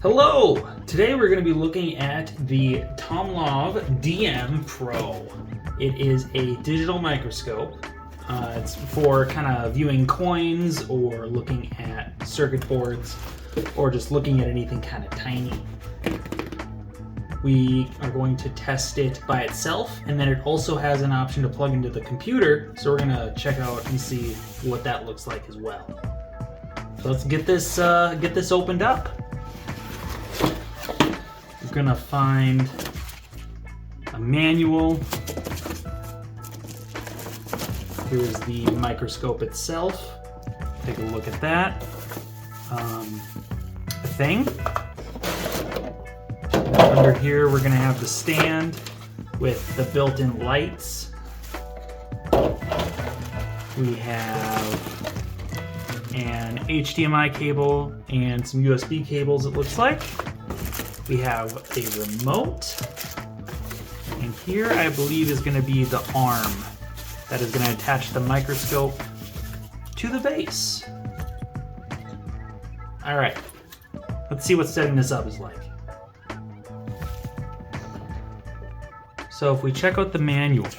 Hello! Today we're going to be looking at the TOMLOV DM Pro. It is a digital microscope. It's for kind of viewing coins or looking at circuit boards or just looking at anything kind of tiny. We are going to test it by itself, and then it also has an option to plug into the computer, so we're going to check out and see what that looks like as well. So let's get this opened up. We're gonna find a manual. Here's the microscope itself. Take a look at that. The thing. Under here, we're gonna have the stand with the built-in lights. We have an HDMI cable and some USB cables, it looks like. We have a remote, and here I believe is going to be the arm that is going to attach the microscope to the base. All right, let's see what setting this up is like. So if we check out the manual,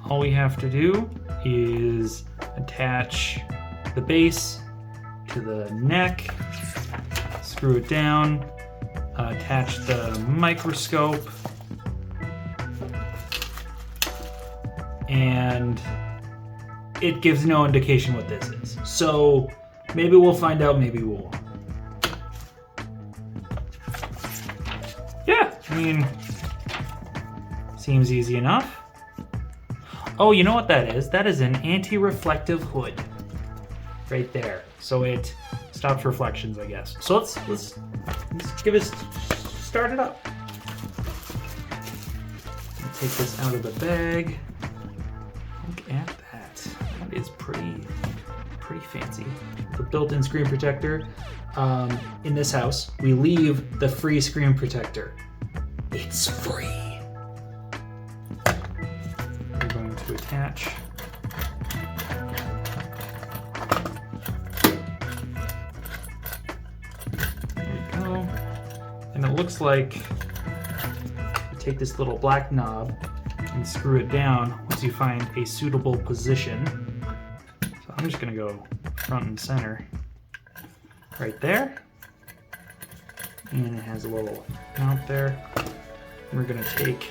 all we have to do is attach the base to the neck, screw it down, attach the microscope, and it gives no indication what this is. So maybe we'll find out, maybe we won't. Yeah, I mean, seems easy enough. Oh, you know what that is? That is an anti-reflective hood right there. So it stops reflections, I guess. So let's give it, start it up. Take this out of the bag. Look at that. That is pretty fancy. The built-in screen protector. In this house, we leave the free screen protector. It's free. We're going to attach. And it looks like you take this little black knob and screw it down once you find a suitable position. So I'm just going to go front and center right there. And it has a little mount there. We're going to take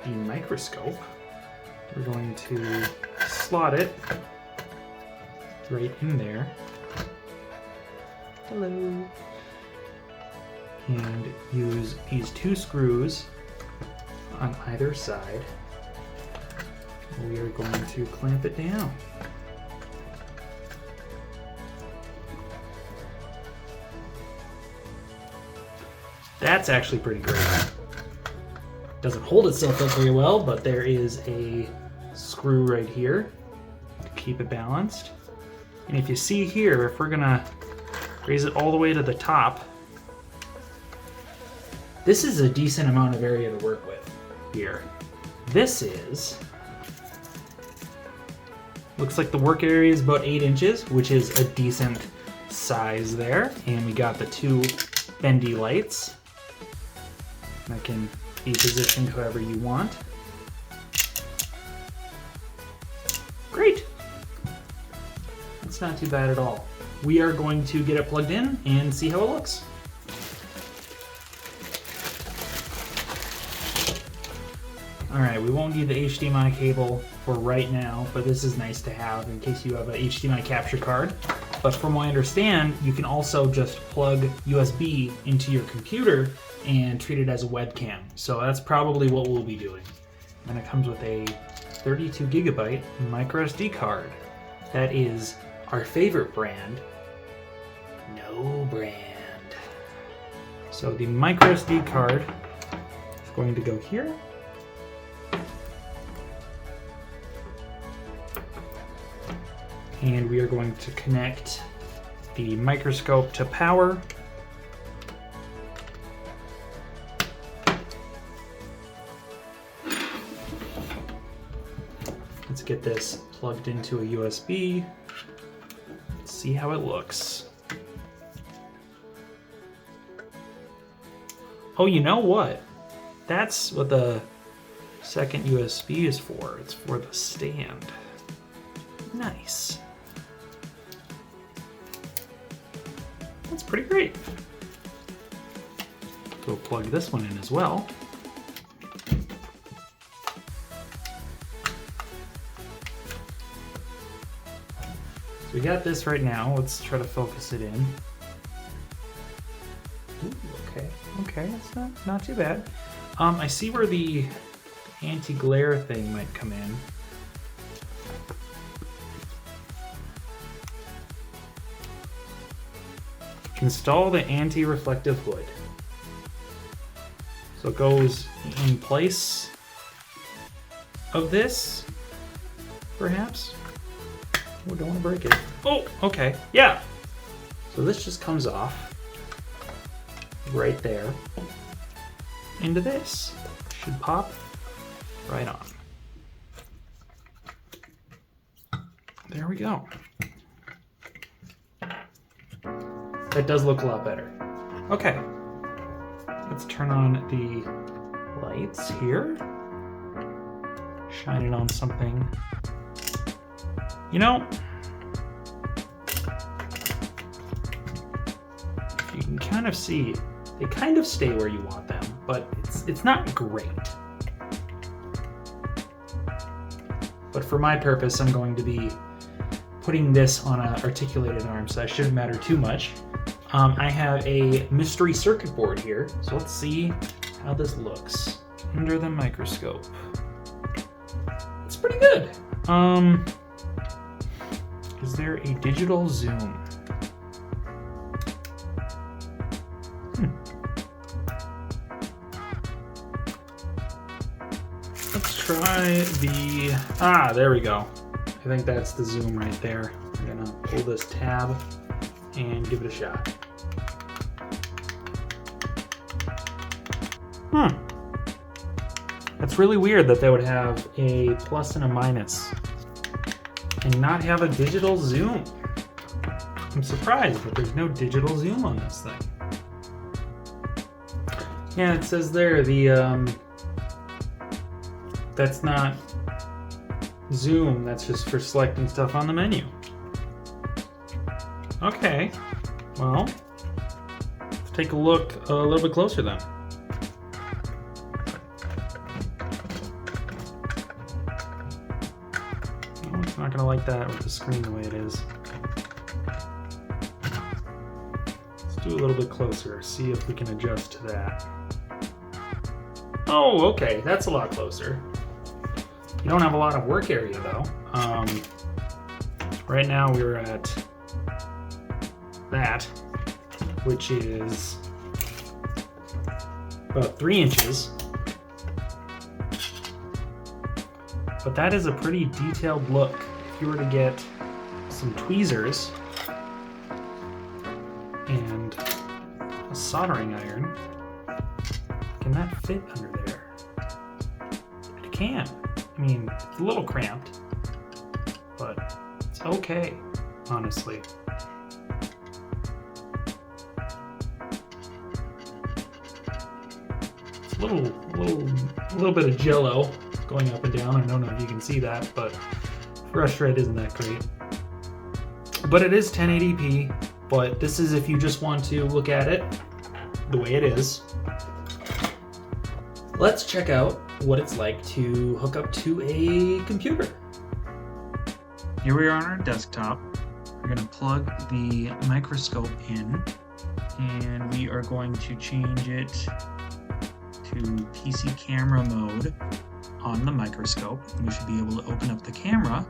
the microscope. We're going to slot it right in there. Hello. And use these two screws on either side. We are going to clamp it down. That's actually pretty great. Doesn't hold itself up very well, but there is a screw right here to keep it balanced. And if you see here, if we're gonna raise it all the way to the top, this is a decent amount of area to work with here. This is, looks like the work area is about 8 inches, which is a decent size there. And we got the two bendy lights that can be positioned however you want. Great. That's not too bad at all. We are going to get it plugged in and see how it looks. Alright, we won't need the HDMI cable for right now, but this is nice to have in case you have a HDMI capture card. But from what I understand, you can also just plug USB into your computer and treat it as a webcam. So that's probably what we'll be doing. And it comes with a 32 gigabyte micro SD card. That is our favorite brand, No Brand. So the micro SD card is going to go here. And we are going to connect the microscope to power. Let's get this plugged into a USB. Let's see how it looks. Oh, you know what? That's what the second USB is for. It's for the stand. Nice. That's pretty great. Go plug this one in as well. So we got this right now. Let's try to focus it in. Ooh, okay, that's not too bad. I see where the anti-glare thing might come in. Install the anti-reflective hood. So it goes in place of this, perhaps? Oh, don't want to break it. Oh, okay, yeah. So this just comes off right there into this. Should pop right on. There we go. That does look a lot better. Okay, let's turn on the lights here. Shine it on something. You know, you can kind of see, they kind of stay where you want them, but it's not great. But for my purpose, I'm going to be putting this on an articulated arm, so that shouldn't matter too much. I have a mystery circuit board here, so let's see how this looks under the microscope. It's pretty good. Is there a digital zoom? Let's try the, there we go. I think that's the zoom right there. I'm gonna pull this tab and give it a shot. That's really weird that they would have a plus and a minus and not have a digital zoom. I'm surprised that there's no digital zoom on this thing. Yeah, it says there that's not zoom, that's just for selecting stuff on the menu. Okay, well, let's take a look a little bit closer then. Oh, it's not gonna like that with the screen the way it is. Let's do a little bit closer, see if we can adjust to that. Oh, okay, that's a lot closer. You don't have a lot of work area though. Right now we're at that, which is about 3 inches. But that is a pretty detailed look. If you were to get some tweezers and a soldering iron, can that fit under there? It can. I mean, it's a little cramped, but it's okay, honestly. It's a little bit of jello going up and down. I don't know if you can see that, but brush red isn't that great. But it is 1080p, but this is if you just want to look at it the way it is. Let's check out what it's like to hook up to a computer. Here we are on our desktop. We're going to plug the microscope in, and we are going to change it to PC camera mode on the microscope. We should be able to open up the camera.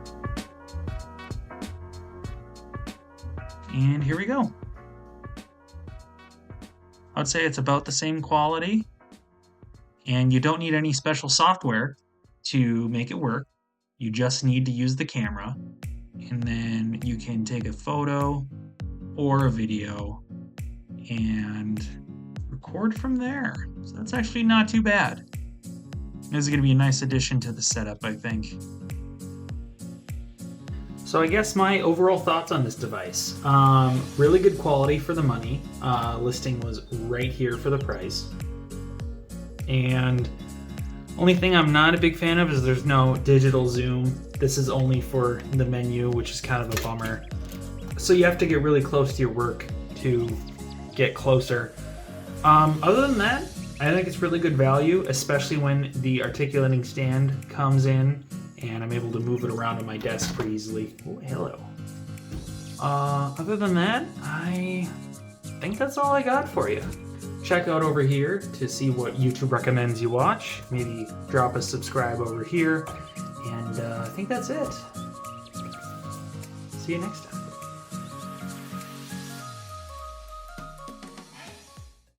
And here we go. I'd say it's about the same quality, and you don't need any special software to make it work. You just need to use the camera, and then you can take a photo or a video and record from there. So that's actually not too bad. This is going to be a nice addition to the setup, I think. So I guess my overall thoughts on this device. Really good quality for the money. Listing was right here for the price. And only thing I'm not a big fan of is there's no digital zoom. This is only for the menu, which is kind of a bummer. So you have to get really close to your work to get closer. Other than that, I think it's really good value, especially when the articulating stand comes in and I'm able to move it around on my desk pretty easily. Oh, hello. Other than that, I think that's all I got for you. Check out over here to see what YouTube recommends you watch. Maybe drop a subscribe over here. And I think that's it. See you next time.